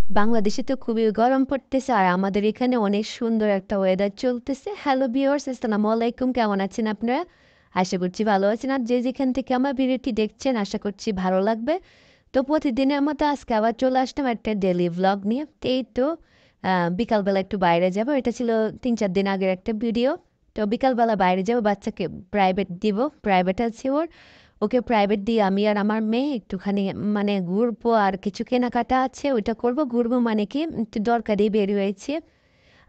বাংলাদেশে তো খুবই গরম পড়তেছে আর আমাদের এখানে অনেক সুন্দর একটা ওয়েদার চলতেছে। হ্যালো ভিউয়ার্স, আসসালামু আলাইকুম। কেমন আছেন আপনারা? আশা করছি ভালো আছেন। আর যে যেখান থেকে আমার ভিডিওটি দেখছেন আশা করছি ভালো লাগবে। তো প্রতিদিনের মতো আজকে আবার চলে আসলাম একটা ডেইলি ভ্লগ নিয়ে। তো এই তো বিকালবেলা একটু বাইরে যাব। এটা ছিল ৩-৪ দিন আগের একটা ভিডিও। তো বিকালবেলা বাইরে যাব, বাচ্চাকে প্রাইভেট দিব। প্রাইভেট আছে ওর। ওকে প্রাইভেট দিয়ে আমি আর আমার মেয়ে একটুখানি মানে ঘুরবো, আর কিছু কেনাকাটা আছে ওইটা করব। ঘুরবো মানে কি একটু দরকারি বের হয়েছে।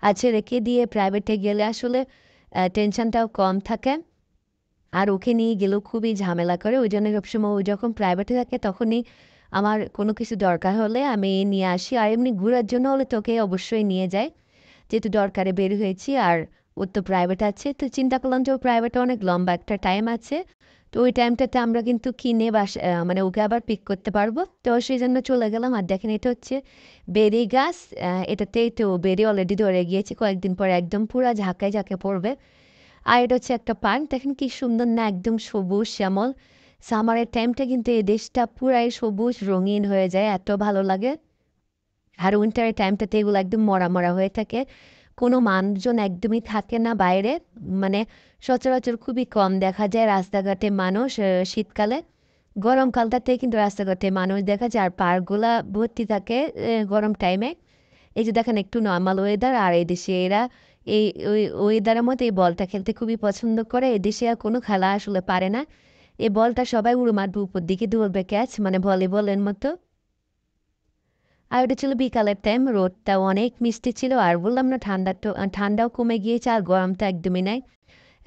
আছে রেখে দিয়ে প্রাইভেটে গেলে আসলে টেনশনটাও কম থাকে। আর ওকে নিয়ে গেলেও খুবই ঝামেলা করে। ওই জন্য সবসময় ও যখন প্রাইভেটে থাকে তখনই আমার কোনো কিছু দরকার হলে আমি নিয়ে আসি। আর এমনি ঘোরার জন্য হলে তোকে অবশ্যই নিয়ে যাই, যেহেতু দরকারে বের হয়েছি। আর ওর তো প্রাইভেট আছে, তো চিন্তা করলাম যে ওর প্রাইভেটে অনেক লম্বা একটা টাইম আছে। তো ওই টাইমটাতে আমরা কিন্তু কিনে মানে ওকে আবার পিক করতে পারবো। তো সেই জন্য চলে গেলাম। আর দেখেন এটা হচ্ছে বেরি গাছ। এটাতেই তো বেরি অলরেডি ধরে গিয়েছে, কয়েকদিন পরে একদম পুরা ঝাঁকায় ঝাঁকে পড়বে। আর এটা হচ্ছে একটা পার্ক, দেখেন কি সুন্দর না, একদম সবুজ শ্যামল। সামারের টাইমটা কিন্তু এই দেশটা পুরাই সবুজ রঙিন হয়ে যায়, এত ভালো লাগে। আর উইন্টারের টাইমটাতে এগুলো একদম মরা মরা হয়ে থাকে, কোনো মানুষজন একদমই থাকে না বাইরে। মানে সচরাচর খুবই কম দেখা যায় রাস্তাঘাটে মানুষ শীতকালে। গরমকালটাতে কিন্তু রাস্তাঘাটে মানুষ দেখা যায়, আর পার্কগুলা ভর্তি থাকে গরম টাইমে। এই যে দেখেন একটু নর্মাল ওয়েদার, আর এই দেশে এরা এই ওই ওয়েদারের মধ্যে এই বলটা খেলতে খুবই পছন্দ করে। এদেশে আর কোনো খেলা আসলে পারে না। এই বলটা সবাই উড়ে মারবে উপর দিকে, দৌড়বে ক্যাচ, মানে ভলিবলের মতো। আর ওটা ছিল বিকালের টাইম, রোদটাও অনেক মিষ্টি ছিল। আর বললাম না, ঠান্ডাও কমে গিয়েছে আর গরমটা একদমই নাই।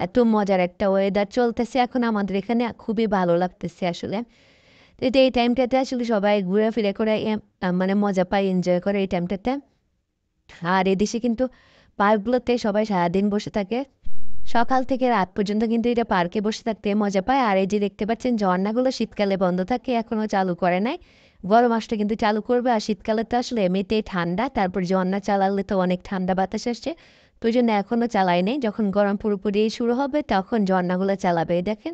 এত মজার একটা ওয়েদার চলতেছে এখন আমাদের এখানে, খুবই ভালো লাগতেছে আসলে। তো এই টাইমটাতে আসলে সবাই ঘুরে ফিরে করে মানে মজা পায়, এনজয় করে এই টাইমটাতে। আর এদেশে কিন্তু পার্কগুলোতে সবাই সারাদিন বসে থাকে, সকাল থেকে রাত পর্যন্ত কিন্তু এটা পার্কে বসে থাকতে মজা পায়। আর এই যে দেখতে পাচ্ছেন ঝর্ণাগুলো শীতকালে বন্ধ থাকে, এখনও চালু করে নাই। গরম আসলে কিন্তু চালু করবে। আর শীতকালে তো আসলে এমনিতেই ঠান্ডা, তারপর ঝর্ণা চালালে তো অনেক ঠান্ডা বাতাস আসছে। তো ওই জন্য এখনও চালাই নেই, যখন গরম পুরোপুরি শুরু হবে তখন ঝর্ণাগুলো চালাবে। এই দেখেন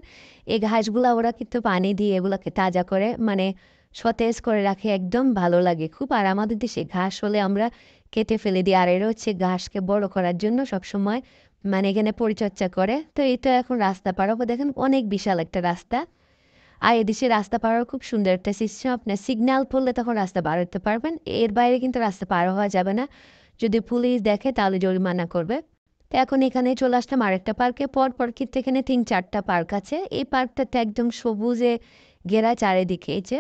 এই ঘাসগুলো ওরা কিন্তু পানি দিয়ে এগুলোকে তাজা করে, মানে সতেজ করে রাখে, একদম ভালো লাগে খুব। আর আমাদের দেশে ঘাস হলে আমরা কেটে ফেলে দিই, আর এরা হচ্ছে ঘাসকে বড় করার জন্য সবসময় মানে এখানে পরিচর্যা করে। তো এটা এখন রাস্তা পার হবো, দেখেন অনেক বিশাল একটা রাস্তা। আর এদেশে রাস্তা পার হওয়ার খুব সুন্দর একটা সিস্টেম, আপনার সিগন্যাল পড়লে তখন রাস্তা পার হতে পারবেন, এর বাইরে কিন্তু রাস্তা পার হওয়া যাবে না। যদি পুলিশ দেখে তাহলে জরিমানা করবে। তো এখন এখানে চলে আসলাম আরেকটা পার্কে। পর কিন্তু এখানে ৩-৪টা পার্ক আছে। এই পার্কটাতে একদম সবুজে ঘেরা চারিদিকে, এই যে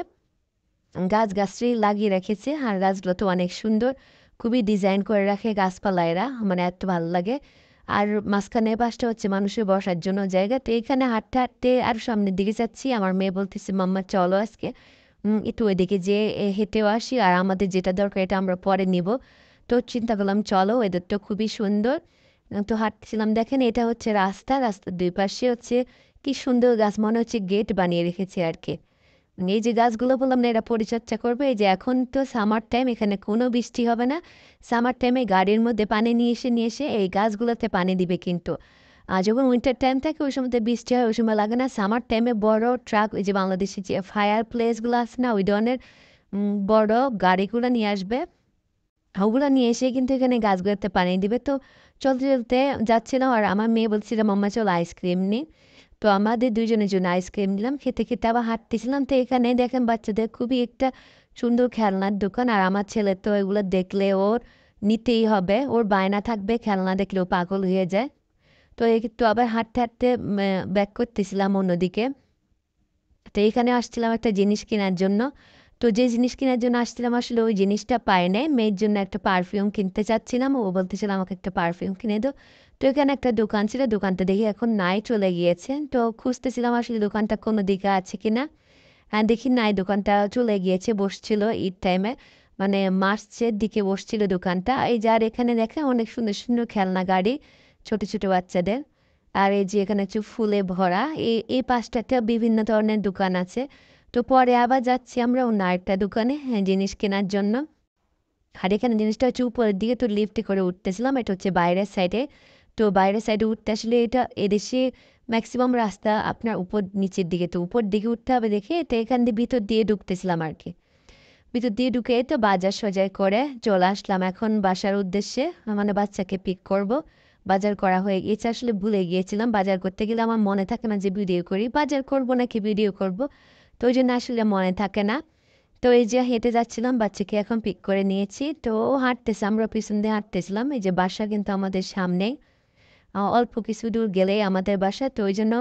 গাছগাছড়ি লাগিয়ে রেখেছে। আর গাছগুলো তো অনেক সুন্দর, খুবই ডিজাইন করে রাখে গাছপালা এরা, মানে এত ভালো লাগে। আর মাঝখানে পাশটা হচ্ছে মানুষের বসার জন্য জায়গা। তো এখানে হাঁটতে হাঁটতে আর সামনের দিকে যাচ্ছি। আমার মেয়ে বলতেছে, মাম্মা চলো আজকে একটু ওইদিকে যে হেঁটেও আসি, আর আমাদের যেটা দরকার এটা আমরা পরে নিব। তো চিন্তা করলাম চলো, ওয়েদারটা খুবই সুন্দর। তো হাঁটছিলাম, দেখেন এটা হচ্ছে রাস্তা, রাস্তার দুই পাশে হচ্ছে কি সুন্দর গাছ, মনে হচ্ছে গেট বানিয়ে রেখেছে আর কি। এই যে গাছগুলো বললাম না, এরা পরিচর্যা করবে। এই যে এখন তো সামার টাইম, এখানে কোনো বৃষ্টি হবে না। সামার টাইমে গাড়ির মধ্যে পানি নিয়ে এসে এই গাছগুলোতে পানি দিবে কিন্তু। আর যখন উইন্টার টাইম থাকে ওই সময়তে বৃষ্টি হয়, ওই সময় লাগে না। সামার টাইমে বড় ট্রাক, ওই যে বাংলাদেশে যে ফায়ার প্লেসগুলো আছে না, ওই ধরনের বড় গাড়িগুলো নিয়ে আসবে। ওগুলো নিয়ে এসে কিন্তু এখানে গাছগুলোতে পানি দিবে। তো চলতে চলতে যাচ্ছিলাম, আর আমার মেয়ে বলছিল, মাম্মা চল আইসক্রিম নিই। তো আমাদের দুইজনের জন্য আইসক্রিম নিলাম, খেতে খেতে আবার হাঁটতেছিলাম। তো এখানে দেখেন বাচ্চাদের খুবই একটা সুন্দর খেলনার দোকান। আর আমার ছেলে তো এগুলো দেখলে ওর নিতেই হবে, ওর বায়না থাকবে, খেলনা দেখলে ও পাগল হয়ে যায়। তো একটু আবার হাঁটতে হাঁটতে ব্যাক করতেছিলাম অন্যদিকে। তো এখানে আসছিলাম একটা জিনিস কেনার জন্য। তো যে জিনিস কেনার জন্য আসছিলাম আসলে ওই জিনিসটা পাই নাই। মেয়ের জন্য একটা পারফিউম কিনতে চাচ্ছিলাম, ও বলতেছিল আমাকে একটা পারফিউম কিনে দাও। তো এখানে একটা দোকান ছিল, দোকানটা দেখি এখন নাই, চলে গিয়েছে। তো খুঁজতেছিলাম আসলে দোকানটা কোনো দিকে আছে কিনা। হ্যাঁ দেখি নাই, দোকানটা চলে গিয়েছে। বসছিল ঈদ টাইমে, মানে মার্চের দিকে বসছিল দোকানটা। এই যার এখানে দেখে অনেক সুন্দর সুন্দর খেলনা গাড়ি, ছোট ছোট বাচ্চাদের। আর এই যে এখানে হচ্ছে ফুলে ভরা, এই পাশটাতে বিভিন্ন ধরনের দোকান আছে। তো পরে আবার যাচ্ছি আমরা অন্য আরেকটা দোকানে জিনিস কেনার জন্য। আর এখানে জিনিসটা হচ্ছে উপরের দিকে, তো লিফটে করে উঠতেছিলাম, এটা হচ্ছে বাইরের সাইডে। তো বাইরের সাইডে উঠতে আসলে এটা এদেশে ম্যাক্সিমাম রাস্তা আপনার উপর নিচের দিকে, তো উপর দিকে উঠতে হবে দেখে, তো এখান দিয়ে ভিতর দিয়ে ঢুকতেছিলাম আর কি। ভিতর দিয়ে ঢুকে তো বাজার সজাই করে চলে আসলাম এখন বাসার উদ্দেশ্যে। মানে বাচ্চাকে পিক করব। বাজার করা হয়ে গিয়েছে, আসলে ভুলে গিয়েছিলাম বাজার করতে গেলে আমার মনে থাকে না যে ভিডিও করি, বাজার করব নাকি ভিডিও করব, তো ওই জন্য আসলে মনে থাকে না। তো এই যে হেঁটে যাচ্ছিলাম, বাচ্চাকে এখন পিক করে নিয়েছি, তো ও হাঁটতেছে, আমরা পিছন দিয়ে হাঁটতেছিলাম। এই যে বাসা কিন্তু আমাদের সামনে, অল্প কিছু দূর গেলেই আমাদের বাসা, তো ওই জন্য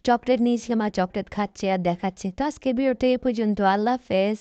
চকলেট নিয়েছিলাম আর চকলেট খাচ্ছে আর দেখাচ্ছে। তো আজকে ভিডিওটা এই পর্যন্ত, আল্লাহ হাফেজ।